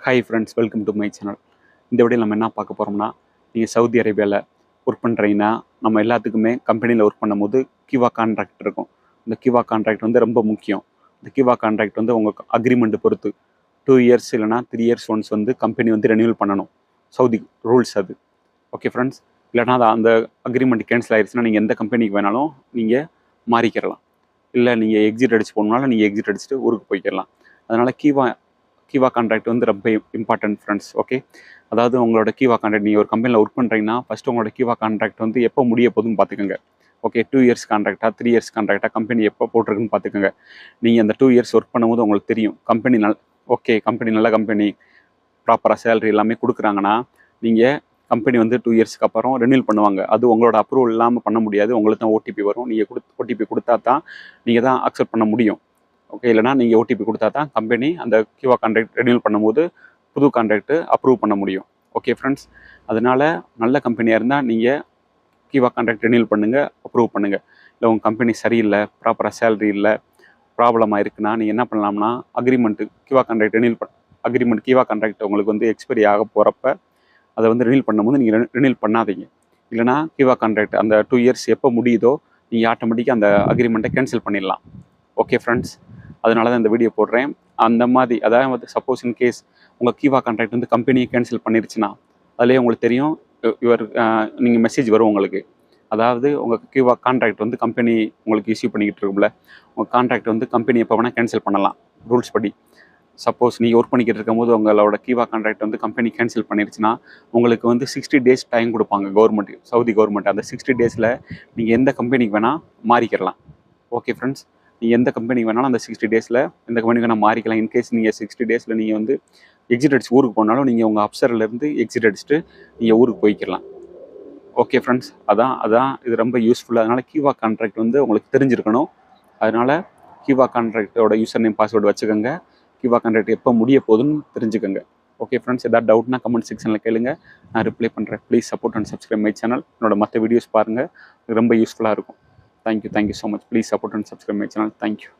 Hi friends, welcome to my channel. இந்த வீடியோவில் நம்ம என்ன பார்க்க போகிறோம்னா, நீங்கள் சவுதி அரேபியாவில் ஒர்க் பண்ணுறீங்கன்னா, நம்ம எல்லாத்துக்குமே கம்பெனியில் ஒர்க் பண்ணும்போது கிவா கான்ட்ராக்ட் இருக்கும். இந்த கிவா கான்ட்ராக்ட் வந்து ரொம்ப முக்கியம். இந்த கிவா கான்ட்ராக்ட் வந்து உங்கள் அக்ரிமெண்ட் பொறுத்து 2 இயர்ஸ் இல்லைனா 3 இயர்ஸ் ஒன்ஸ் வந்து கம்பெனி வந்து ரெனியூவல் பண்ணணும். சவுதி ரூல்ஸ் அது. ஓகே ஃப்ரெண்ட்ஸ், இல்லைனா அந்த அக்ரிமெண்ட் கேன்சல் ஆயிடுச்சுன்னா நீங்கள் எந்த கம்பெனிக்கு வேணாலும் நீங்கள் மாறிக்கிறலாம். இல்லை நீங்கள் எக்ஸிட் அடிச்சு போகணுனாலும் நீங்கள் எக்ஸிட் அடிச்சுட்டு ஊருக்கு போய்க்கிடலாம். அதனால் கிவா கான்ட்ராக்ட் வந்து ரொம்ப இம்பார்ட்டன்ட் ஃப்ரெண்ட்ஸ். ஓகே, அதாவது உங்களோட கிவா கான்ட்ராக்ட் நீங்கள் ஒரு கம்பெனியில் ஒர்க் பண்ணுறீங்கன்னா ஃபஸ்ட்டு உங்களோட கிவா கான்ட்ராக்ட் வந்து எப்போ முடிய போகுதுன்னு பார்த்துக்கோங்க. ஓகே, 2 இயர்ஸ் கான்ட்ராக்டா 3 இயர்ஸ் கான்ட்ராக்டா கம்பெனி எப்போ போட்டிருக்குன்னு பார்த்துக்கோங்க. நீங்கள் அந்த 2 இயர்ஸ் ஒர்க் பண்ணும்போது உங்களுக்கு தெரியும் கம்பெனி கம்பெனி நல்ல கம்பெனி, ப்ராப்பராக சேலரி எல்லாமே கொடுக்குறாங்கன்னா நீங்கள் கம்பெனி வந்து 2 இயர்ஸ்க்கு அப்புறம் ரெனியூல் பண்ணுவாங்க. அது உங்களோட அப்ரூவல் இல்லாமல் பண்ண முடியாது. உங்களுக்கு தான் ஓடிபி வரும். நீங்கள் ஓடிபி கொடுத்தா தான் நீங்கள் தான் அக்செப்ட் பண்ண முடியும். ஓகே, இல்லைனா நீங்கள் ஓடிபி கொடுத்தா தான் கம்பெனி அந்த கிவா கான்ட்ராக்ட் ரெனியூல் பண்ணும்போது புது கான்ட்ராக்ட் அப்ரூவ் பண்ண முடியும். ஓகே ஃப்ரெண்ட்ஸ், அதனால் நல்ல கம்பெனியாக இருந்தால் நீங்கள் கிவா கான்ட்ராக்ட் ரெனியூல் பண்ணுங்கள், அப்ரூவ் பண்ணுங்கள். இல்லை உங்கள் கம்பெனி சரியில்லை, ப்ராப்பராக சேலரி இல்லை, ப்ராப்ளமாக இருக்குன்னா நீங்கள் என்ன பண்ணலாம்னா கிவா கான்ட்ராக்ட் உங்களுக்கு வந்து எக்ஸ்பைரி ஆக போகிறப்ப அதை வந்து ரெனியூல் பண்ணும்போது நீங்கள் ரெனியூல் பண்ணாதீங்க. இல்லைனா கிவா கான்ட்ராக்ட் அந்த 2 இயர்ஸ் எப்போ முடியுதோ நீங்கள் ஆட்டோமேட்டிக்காக அந்த அக்ரிமெண்ட்டை கேன்சல் பண்ணிடலாம். ஓகே ஃப்ரெண்ட்ஸ், அதனால தான் இந்த வீடியோ போடுறேன். அந்த மாதிரி அதாவது சப்போஸ் இன்கேஸ் உங்கள் கிவா கான்ட்ராக்ட் வந்து கம்பெனியை கேன்சல் பண்ணிருச்சுன்னா அதுலேயே உங்களுக்கு தெரியும், நீங்கள் மெசேஜ் வரும் உங்களுக்கு. அதாவது உங்கள் கிவா கான்ட்ராக்ட் வந்து கம்பெனி உங்களுக்கு இஷ்யூ பண்ணிக்கிட்டு இருக்கும்ல, உங்கள் கான்ட்ராக்ட் வந்து கம்பெனி எப்போ வேணால் கேன்சல் பண்ணலாம் ரூல்ஸ் படி. சப்போஸ் நீங்கள் ஒர்க் பண்ணிக்கிட்டு இருக்கும்போது உங்களோட கிவா கான்ட்ராக்ட் வந்து கம்பெனி கேன்சல் பண்ணிருச்சுன்னா உங்களுக்கு வந்து 60 டேஸ் டைம் கொடுப்பாங்க சவுதி கவர்மெண்ட். அந்த 60 டேஸில் நீங்கள் எந்த கம்பெனிக்கு வேணால் மாறிக்கிறலாம். ஓகே ஃப்ரெண்ட்ஸ், நீங்கள் எந்த கம்பெனிக்கு வேணாலும் அந்த 60 டேஸில் எந்த கம்பெனிக்கு வேணால் மாறிக்கலாம். இன்கேஸ் நீங்கள் 60 டேஸில் நீங்கள் வந்து எக்ஸிட் அடிச்சு ஊருக்கு போனாலும் நீங்கள் உங்கள் அப்சர்லேருந்து எக்ஸிட் அடிச்சுட்டு நீங்கள் ஊருக்கு போய்க்கிடலாம். ஓகே ஃப்ரெண்ட்ஸ், அதான் இது ரொம்ப யூஸ்ஃபுல்லாக. அதனால் கிவா கான்ட்ராக்ட் வந்து உங்களுக்கு தெரிஞ்சிருக்கணும். அதனால் கிவா கான்ட்ராக்டோட யூசர் நேம் பாஸ்வேர்டு வச்சுக்கோங்க. கிவா கான்ட்ராக்ட் எப்போ முடிய போகுதுன்னு தெரிஞ்சுக்கோங்க. ஓகே ஃப்ரெண்ட்ஸ், ஏதாவது டவுட்னா கமெண்ட் செக்ஷனில் கேளுங்க, நான் ரிப்ளை பண்ணுறேன். Please support and subscribe my channel. என்னோட மற்ற வீடியோஸ் பாருங்கள், ரொம்ப யூஸ்ஃபுல்லாக இருக்கும். Thank you so much. Please support and subscribe my channel. Thank you.